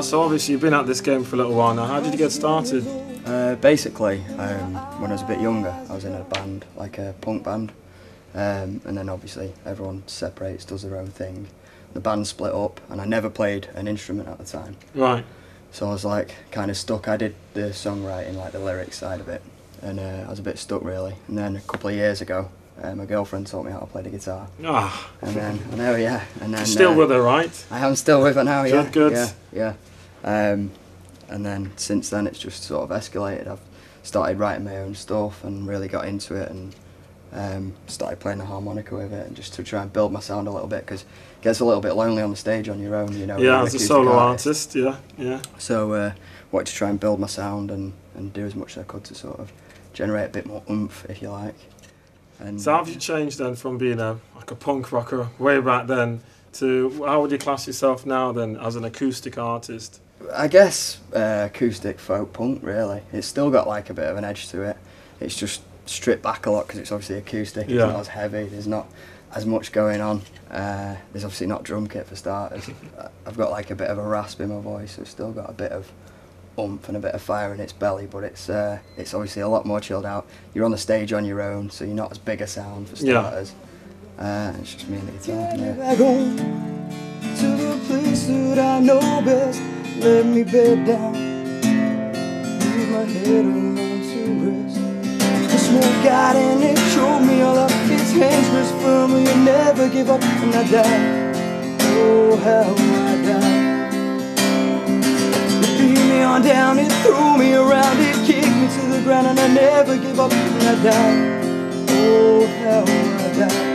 So obviously you've been at this game for a little while now. How did you get started? Basically, when I was a bit younger, I was in a band, like a punk band, and then obviously everyone separates, does their own thing. The band split up, and I never played an instrument at the time. Right. So I was like kind of stuck. I did the songwriting, like the lyrics side of it, and I was a bit stuck really. And then a couple of years ago, my girlfriend taught me how to play the guitar. Ah. And then, I know, yeah. And then Still with her, right? I am still with her now, yeah. Good. Yeah. And then since then it's just sort of escalated. I've started writing my own stuff and really got into it, and started playing the harmonica with it, and just to try and build my sound a little bit, because it gets a little bit lonely on the stage on your own, you know. Yeah, as a solo artist, yeah. So wanted to try and build my sound and do as much as I could to sort of generate a bit more oomph, if you like. And so how have you changed then from being like a punk rocker way back then to how would you class yourself now then as an acoustic artist? I guess acoustic folk punk, really. It's still got like a bit of an edge to it. It's just stripped back a lot because it's obviously acoustic. It's not as heavy. There's not as much going on. There's obviously not drum kit for starters. I've got like a bit of a rasp in my voice, so it's still got a bit of oomph and a bit of fire in its belly, but it's obviously a lot more chilled out. You're on the stage on your own, so you're not as big a sound for starters. It's just me and the guitar. Back home to the place that I know best. Let me bed down, leave my head around to rest. The smoke got in it, choked me all up. Its hands pressed firmly and never give up. And I died, oh how I died. It beat me on down, it threw me around, it kicked me to the ground, and I never give up. And I died, oh how I died.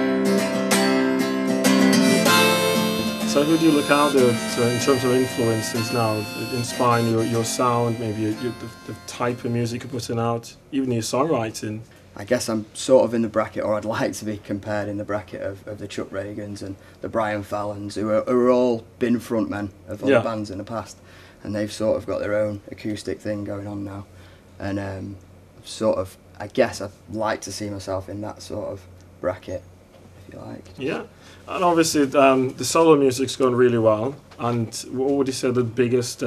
So who do you look out to in terms of influences now, inspiring your sound, maybe the type of music you're putting out, even your songwriting? I guess I'm sort of in the bracket, or I'd like to be compared in the bracket of the Chuck Regans and the Brian Fallons, who are all been frontmen of other bands in the past, and they've sort of got their own acoustic thing going on now. And sort of, I guess I'd like to see myself in that sort of bracket, if you like. Yeah. And obviously the solo music's going really well, and what would you say the biggest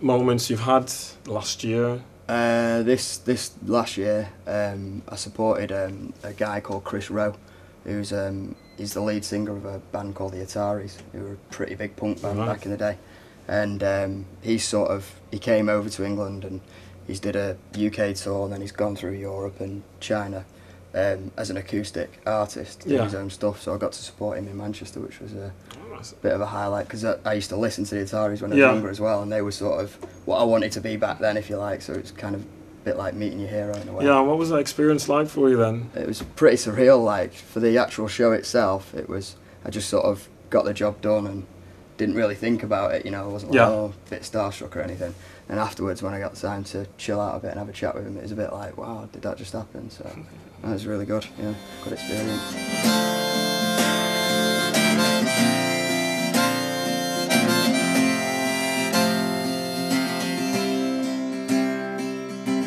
moments you've had last year? This last year I supported a guy called Chris Rowe, who's he's the lead singer of a band called the Ataris, who were a pretty big punk band back in the day. And he came over to England, and he's did a UK tour, and then he's gone through Europe and China as an acoustic artist, doing his own stuff. So I got to support him in Manchester, which was a bit of a highlight, because I used to listen to the Ataris when I was younger as well, and they were sort of what I wanted to be back then, if you like. So it's kind of a bit like meeting your hero in a way. Yeah, what was that experience like for you then? It was pretty surreal. Like, for the actual show itself, I just sort of got the job done and didn't really think about it, you know. I wasn't like, oh, a bit starstruck or anything. And afterwards, when I got the time to chill out a bit and have a chat with him, it was a bit like, wow, did that just happen? So that was really good, good experience.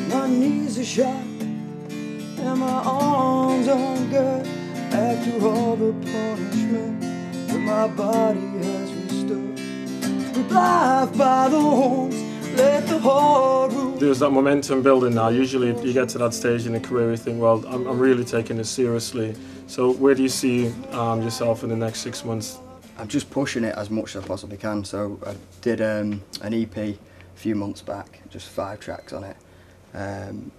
My knees are shot and my arms are good. After all the punishment that my body has withstood, with life by the horns, let the hard rule. There's that momentum building now. Usually you get to that stage in a career, you think, well, I'm really taking this seriously. So where do you see yourself in the next 6 months? I'm just pushing it as much as I possibly can. So I did an EP a few months back, just 5 tracks on it,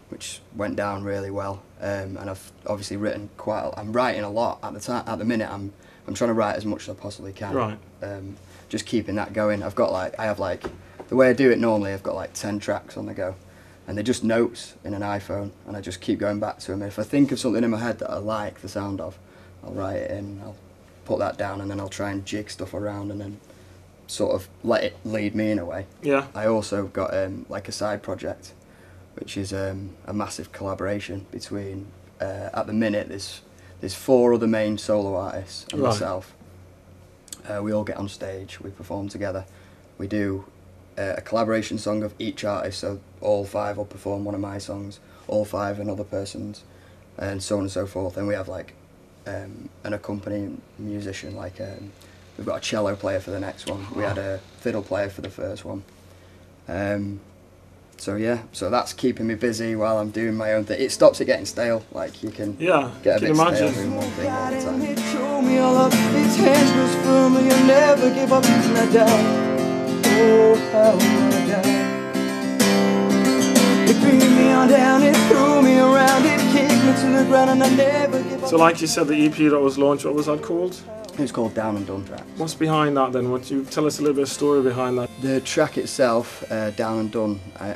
which went down really well. And I've obviously written I'm writing a lot at the time. At the minute, I'm trying to write as much as I possibly can. Right. Just keeping that going. The way I do it normally, I've got like 10 tracks on the go, and they're just notes in an iPhone, and I just keep going back to them. And if I think of something in my head that I like the sound of, I'll write it in, I'll put that down, and then I'll try and jig stuff around and then sort of let it lead me in a way. Yeah. I also got like a side project, which is a massive collaboration between at the minute there's 4 other main solo artists and myself. We all get on stage, we perform together. We do a collaboration song of each artist, so all 5 will perform one of my songs, all 5 another person's, and so on and so forth. And we have like an accompanying musician, like we've got a cello player for the next one, we had a fiddle player for the first one. So yeah, so that's keeping me busy while I'm doing my own thing. It stops it getting stale, like you can get a bit stale doing one thing all the time. Its hands was firm and you never give up, and I died. Oh, how I died. It beat me on down, it threw me around, it kicked me to the ground, and I never give up. So like you said, the EP that was launched, what was that called? It was called Down and Done Tracks. What's behind that then? What you tell us a little bit of story behind that? The track itself, Down and Done, I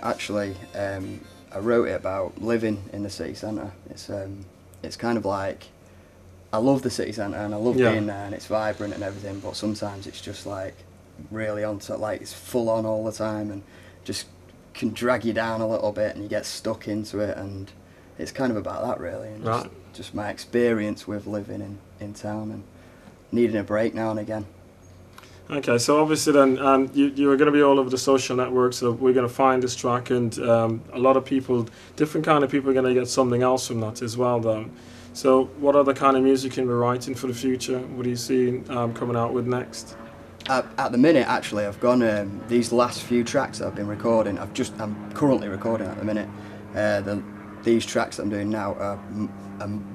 wrote it about living in the city centre. It's kind of like, I love the city centre and I love being there and it's vibrant and everything, but sometimes it's just like really like it's full on all the time and just can drag you down a little bit and you get stuck into it, and it's kind of about that really, and just my experience with living in town and needing a break now and again. Okay, so obviously then you are going to be all over the social networks, so we're going to find this track, and a lot of people, different kind of people, are going to get something else from that as well then. So what other kind of music can we writing for the future? What are you seeing coming out with next? At the minute, actually, I've gone, these last few tracks that I've been recording, I'm currently recording at the minute. These tracks that I'm doing now are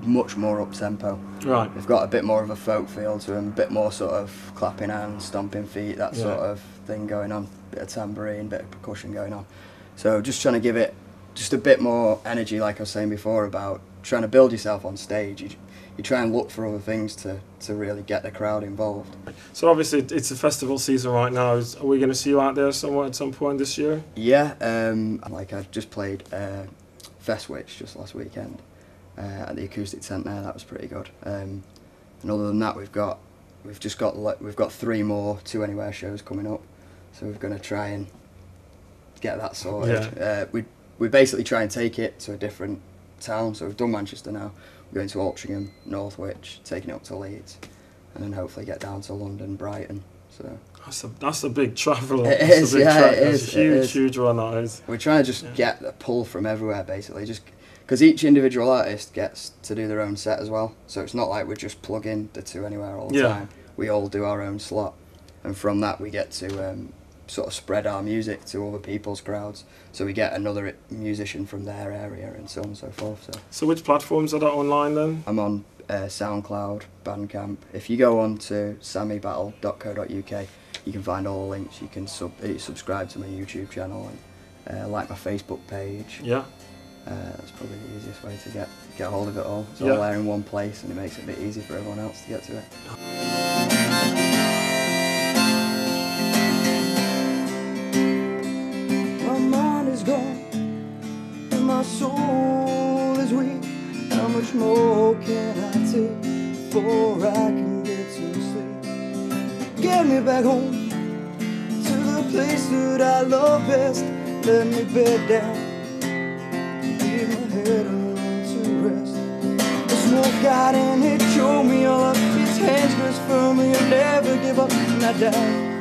much more up-tempo. Right. They've got a bit more of a folk feel to them, a bit more sort of clapping hands, stomping feet, that sort of thing going on, bit of tambourine, bit of percussion going on. So just trying to give it just a bit more energy, like I was saying before, about trying to build yourself on stage. You try and look for other things to really get the crowd involved. So obviously it's a festival season right now. Are we going to see you out there somewhere at some point this year? Yeah, like I just played Festwich just last weekend at the acoustic tent there. That was pretty good. And other than that, we've got 3 more 2 Anywhere shows coming up. So we're going to try and get that sorted. Yeah. We basically try and take it to a different town. So we've done Manchester now. We're going to Altrincham, Northwich, taking it up to Leeds, and then hopefully get down to London, Brighton. So that's a big travel. It is, yeah, it is. It's a huge one, that is. We're trying to just get the pull from everywhere, basically, just because each individual artist gets to do their own set as well. So it's not like we're just plugging the 2 Anywhere all the time. We all do our own slot, and from that we get to sort of spread our music to other people's crowds. So we get another musician from their area and so on and so forth. So which platforms are that online then? I'm on SoundCloud, Bandcamp. If you go on to sammybattle.co.uk, you can find all the links. You can subscribe to my YouTube channel and like my Facebook page. Yeah. That's probably the easiest way to get hold of it all. It's all there in one place, and it makes it a bit easy for everyone else to get to it. My mind is gone and my soul is weak. How much more can I take before I can get to sleep? Get me back home to the place that I love best. Let me bed down, leave my head alone to rest. The smoke got in, it choked me all up. Its hands grasp firmly and never give up, and I died.